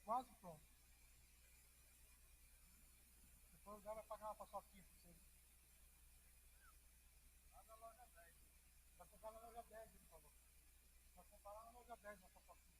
quase pronto. Depois o Zé vai pagar uma paçoquinha pra vocês. Lá na loja 10. Vai comprar na loja 10, ele falou. Vai comprar lá na loja 10 uma paçoquinha.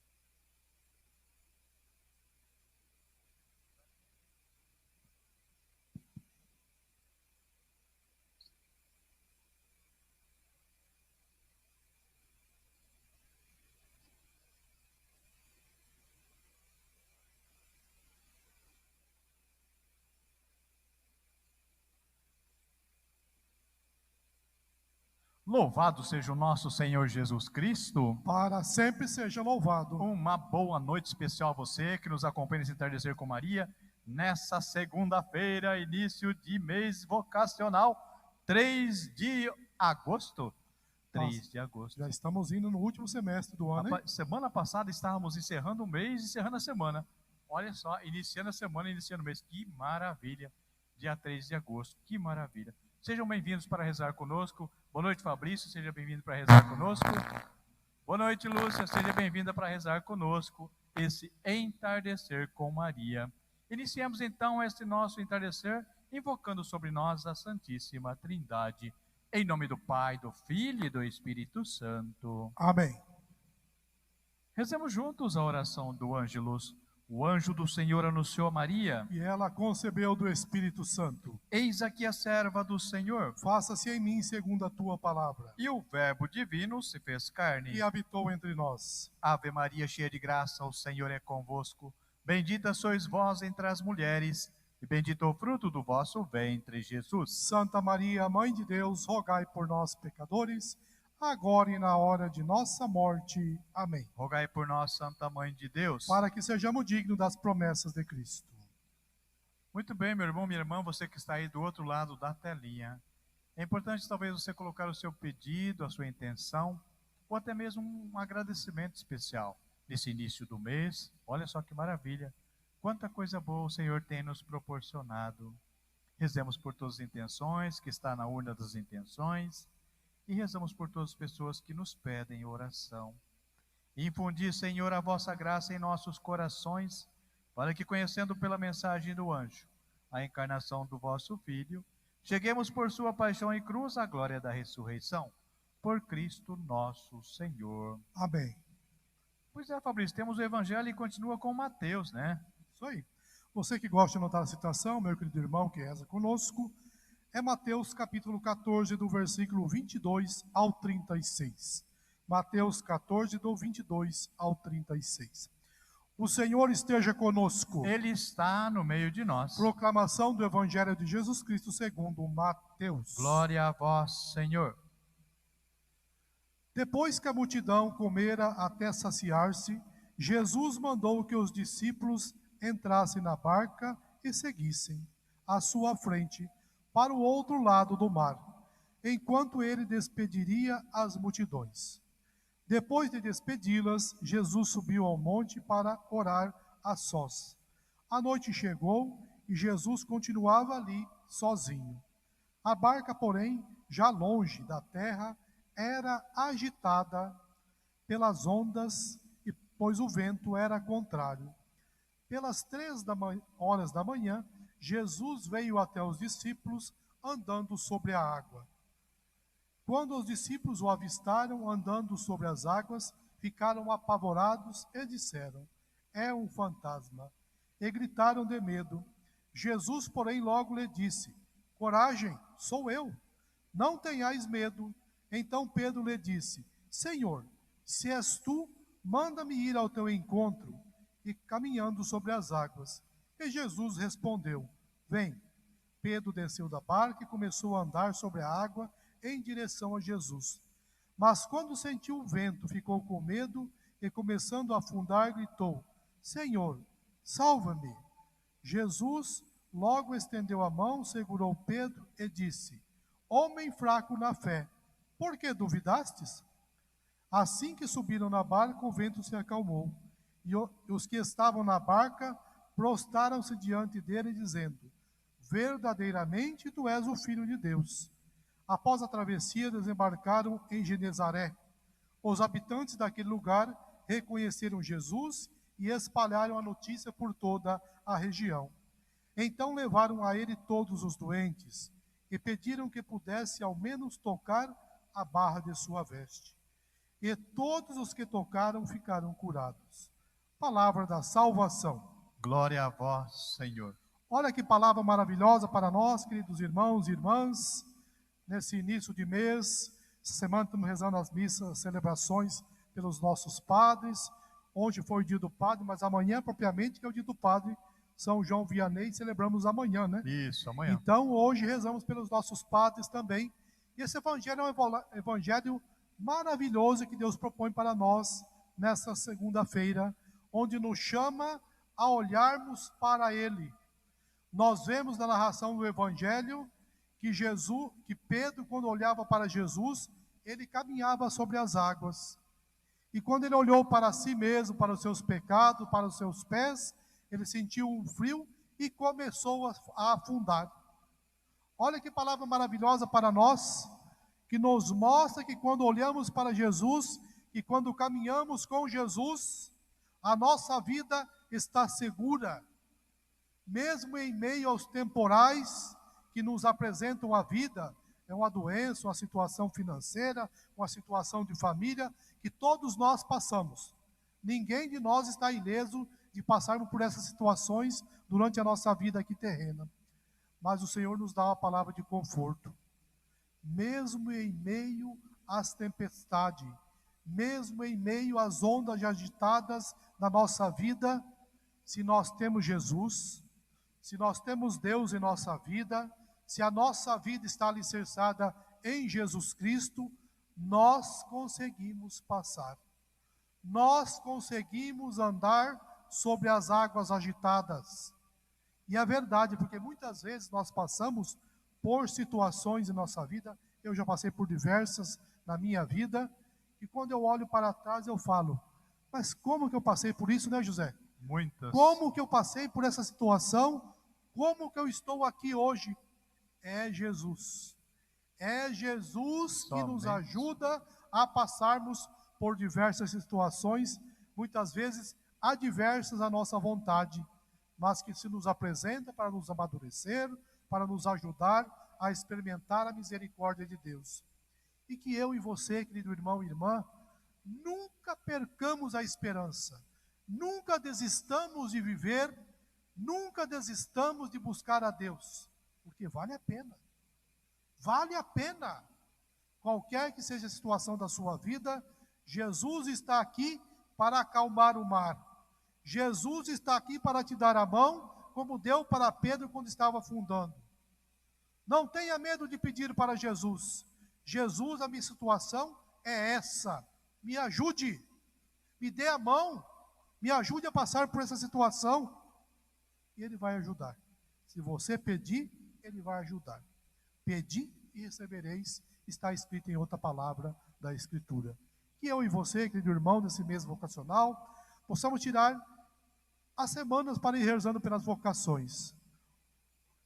Louvado seja o nosso Senhor Jesus Cristo. Para sempre seja louvado. Uma boa noite especial a você que nos acompanha nesse Entardecer com Maria, nessa segunda-feira, início de mês vocacional, 3 de agosto. 3 de agosto. Já estamos indo no último semestre do ano, hein? Semana passada estávamos encerrando o mês, encerrando a semana. Olha só, iniciando a semana, iniciando o mês. Que maravilha! Dia 3 de agosto, que maravilha. Sejam bem-vindos para rezar conosco. Boa noite, Fabrício, seja bem-vindo para rezar conosco. Boa noite, Lúcia, seja bem-vinda para rezar conosco esse Entardecer com Maria. Iniciemos então este nosso entardecer, invocando sobre nós a Santíssima Trindade. Em nome do Pai, do Filho e do Espírito Santo. Amém. Rezemos juntos a oração do Ângelus. O anjo do Senhor anunciou a Maria. E ela concebeu do Espírito Santo. Eis aqui a serva do Senhor. Faça-se em mim segundo a tua palavra. E o Verbo divino se fez carne. E habitou entre nós. Ave Maria, cheia de graça, o Senhor é convosco. Bendita sois vós entre as mulheres, e bendito o fruto do vosso ventre, Jesus. Santa Maria, Mãe de Deus, rogai por nós, pecadores, agora e na hora de nossa morte. Amém. Rogai por nós, Santa Mãe de Deus, para que sejamos dignos das promessas de Cristo. Muito bem, meu irmão, minha irmã, você que está aí do outro lado da telinha. É importante talvez você colocar o seu pedido, a sua intenção, ou até mesmo um agradecimento especial nesse início do mês. Olha só que maravilha, quanta coisa boa o Senhor tem nos proporcionado. Rezemos por todas as intenções, que está na urna das intenções, e rezamos por todas as pessoas que nos pedem oração. Infundi, Senhor, a vossa graça em nossos corações, para que, conhecendo pela mensagem do anjo a encarnação do vosso Filho, cheguemos por sua paixão e cruz à glória da ressurreição. Por Cristo nosso Senhor. Amém. Pois é, Fabrício, temos o Evangelho e continua com Mateus, né? Isso aí. Você que gosta de anotar a citação, meu querido irmão que reza conosco, é Mateus capítulo 14, do versículo 22 ao 36. Mateus 14, do 22 ao 36. O Senhor esteja conosco. Ele está no meio de nós. Proclamação do Evangelho de Jesus Cristo segundo Mateus. Glória a vós, Senhor. Depois que a multidão comera até saciar-se, Jesus mandou que os discípulos entrassem na barca e seguissem à sua frente para o outro lado do mar, enquanto ele despediria as multidões. Depois de despedi-las, Jesus subiu ao monte para orar a sós. A noite chegou e Jesus continuava ali sozinho. A barca, porém, já longe da terra, era agitada pelas ondas, pois o vento era contrário. Pelas 3 horas da manhã, Jesus veio até os discípulos andando sobre a água. Quando os discípulos o avistaram andando sobre as águas, ficaram apavorados e disseram: é um fantasma. E gritaram de medo. Jesus, porém, logo lhe disse: coragem, sou eu. Não tenhais medo. Então Pedro lhe disse: Senhor, se és tu, manda-me ir ao teu encontro, e caminhando sobre as águas. E Jesus respondeu: vem. Pedro desceu da barca e começou a andar sobre a água em direção a Jesus. Mas quando sentiu o vento, ficou com medo e, começando a afundar, gritou: Senhor, salva-me. Jesus logo estendeu a mão, segurou Pedro e disse: homem fraco na fé, por que duvidastes? Assim que subiram na barca, o vento se acalmou, e os que estavam na barca prostraram-se diante dele, dizendo: verdadeiramente tu és o Filho de Deus. Após a travessia, desembarcaram em Genezaré. Os habitantes daquele lugar reconheceram Jesus e espalharam a notícia por toda a região. Então levaram a ele todos os doentes e pediram que pudesse ao menos tocar a barra de sua veste. E todos os que tocaram ficaram curados. Palavra da salvação. Glória a vós, Senhor. Olha que palavra maravilhosa para nós, queridos irmãos e irmãs, nesse início de mês. Essa semana estamos rezando as missas, as celebrações pelos nossos padres. Hoje foi o dia do padre, mas amanhã propriamente que é o dia do padre São João Vianney, celebramos amanhã, né? Isso, amanhã. Então hoje rezamos pelos nossos padres também. E esse evangelho é um evangelho maravilhoso que Deus propõe para nós nessa segunda-feira, onde nos chama a olharmos para Ele. Nós vemos na narração do evangelho que Pedro, quando olhava para Jesus, ele caminhava sobre as águas. E quando ele olhou para si mesmo, para os seus pecados, para os seus pés, ele sentiu um frio e começou a afundar. Olha que palavra maravilhosa para nós, que nos mostra que quando olhamos para Jesus e quando caminhamos com Jesus, a nossa vida está segura, mesmo em meio aos temporais que nos apresentam a vida, é uma doença, uma situação financeira, uma situação de família, que todos nós passamos. Ninguém de nós está ileso de passarmos por essas situações durante a nossa vida aqui terrena. Mas o Senhor nos dá uma palavra de conforto. Mesmo em meio às tempestades, mesmo em meio às ondas agitadas da nossa vida, se nós temos Jesus, se nós temos Deus em nossa vida, se a nossa vida está alicerçada em Jesus Cristo, nós conseguimos passar. Nós conseguimos andar sobre as águas agitadas. E é verdade, porque muitas vezes nós passamos por situações em nossa vida, eu já passei por diversas na minha vida, e quando eu olho para trás eu falo, mas como que eu passei por isso, né, José? Muitas. Como que eu passei por essa situação? Como que eu estou aqui hoje? É Jesus. É Jesus que nos ajuda a passarmos por diversas situações, muitas vezes adversas à nossa vontade, mas que se nos apresenta para nos amadurecer, para nos ajudar a experimentar a misericórdia de Deus. E que eu e você, querido irmão e irmã, nunca percamos a esperança, nunca desistamos de viver, nunca desistamos de buscar a Deus, porque vale a pena. Vale a pena. Qualquer que seja a situação da sua vida, Jesus está aqui para acalmar o mar. Jesus está aqui para te dar a mão, como deu para Pedro quando estava afundando. Não tenha medo de pedir para Jesus. Jesus, a minha situação é essa. Me ajude. Me dê a mão. Me ajude a passar por essa situação. E Ele vai ajudar. Se você pedir, Ele vai ajudar. Pedi e recebereis, está escrito em outra palavra da Escritura. Que eu e você, querido irmão, desse mês vocacional, possamos tirar as semanas para ir rezando pelas vocações.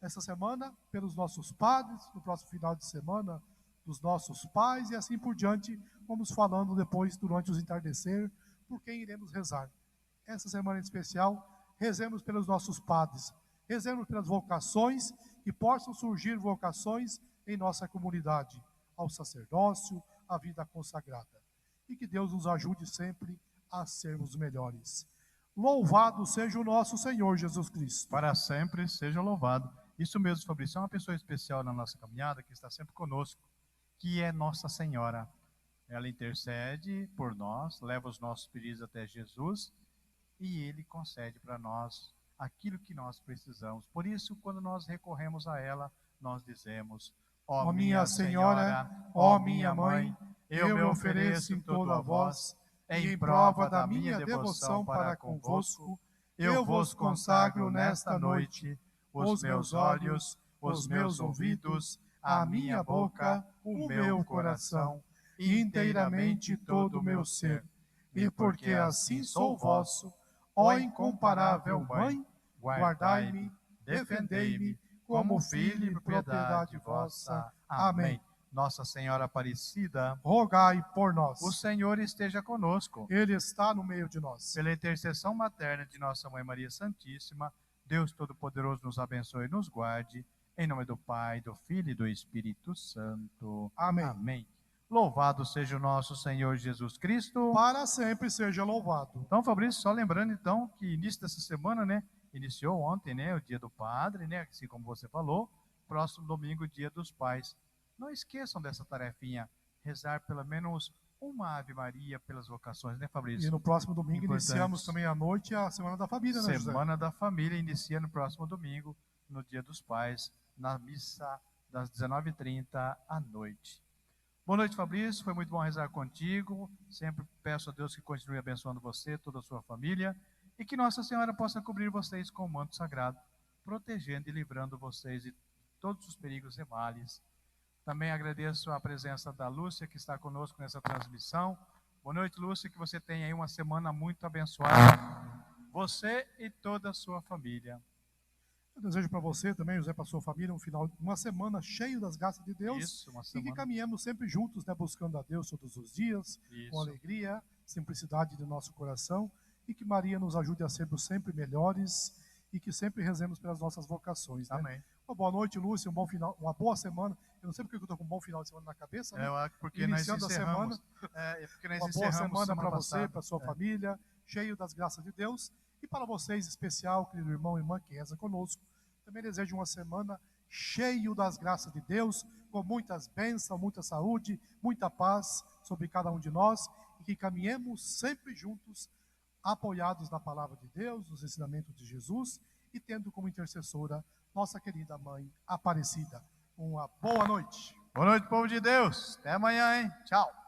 Essa semana, pelos nossos padres, no próximo final de semana, dos nossos pais, e assim por diante, vamos falando depois, durante os entardecer, por quem iremos rezar. Essa semana em especial, rezemos pelos nossos padres, rezemos pelas vocações, que possam surgir vocações em nossa comunidade, ao sacerdócio, à vida consagrada. E que Deus nos ajude sempre a sermos melhores. Louvado seja o nosso Senhor Jesus Cristo. Para sempre seja louvado. Isso mesmo, Fabrício, é uma pessoa especial na nossa caminhada, que está sempre conosco, que é Nossa Senhora. Ela intercede por nós, leva os nossos pedidos até Jesus, e Ele concede para nós aquilo que nós precisamos. Por isso, quando nós recorremos a ela, nós dizemos: ó minha Senhora, ó minha Mãe, eu me ofereço em todo a vós, em prova da minha devoção para convosco, eu vos consagro nesta noite os meus olhos, os meus ouvidos, a minha boca, o meu coração, inteiramente todo o meu ser. E porque assim sou vosso, ó incomparável Mãe, guardai-me, defendei-me, como filho e propriedade vossa. Amém. Nossa Senhora Aparecida, rogai por nós. o Senhor esteja conosco. Ele está no meio de nós. Pela intercessão materna de Nossa Mãe Maria Santíssima, Deus Todo-Poderoso nos abençoe e nos guarde. Em nome do Pai, do Filho e do Espírito Santo. Amém. Amém. Louvado seja o nosso Senhor Jesus Cristo. Para sempre seja louvado. Então, Fabrício, só lembrando então que início dessa semana, né, iniciou ontem, né, o Dia do Padre, né, assim como você falou, próximo domingo, Dia dos Pais. Não esqueçam dessa tarefinha, rezar pelo menos uma Ave Maria pelas vocações, né, Fabrício? E no próximo domingo Importante. iniciamos também à noite a Semana da Família, né, José? Semana da Família inicia no próximo domingo, no Dia dos Pais, na missa das 19h30 à noite. Boa noite, Fabrício. Foi muito bom rezar contigo. Sempre peço a Deus que continue abençoando você, toda a sua família, e que Nossa Senhora possa cobrir vocês com o manto sagrado, protegendo e livrando vocês de todos os perigos e males. Também agradeço a presença da Lúcia, que está conosco nessa transmissão. Boa noite, Lúcia, que você tenha aí uma semana muito abençoada. Você e toda a sua família. Eu desejo para você também, José, para a sua família, uma semana cheia das graças de Deus. Isso, uma E semana. que caminhemos sempre juntos, né, buscando a Deus todos os dias, Isso. com alegria, simplicidade do nosso coração. E que Maria nos ajude a sermos sempre melhores e que sempre rezemos pelas nossas vocações. Né? Amém. Uma boa noite, Lúcia, um bom final, uma boa semana. Eu não sei porque eu estou com um bom final de semana na cabeça, né? Porque Iniciando nós encerramos. Uma boa semana para você, para sua família, cheio das graças de Deus. E para vocês, especial, querido irmão e irmã que reza conosco, também desejo uma semana cheio das graças de Deus, com muitas bênçãos, muita saúde, muita paz sobre cada um de nós, e que caminhemos sempre juntos, apoiados na palavra de Deus, nos ensinamentos de Jesus, e tendo como intercessora nossa querida Mãe Aparecida. Uma boa noite. Boa noite, povo de Deus. Até amanhã, hein? Tchau.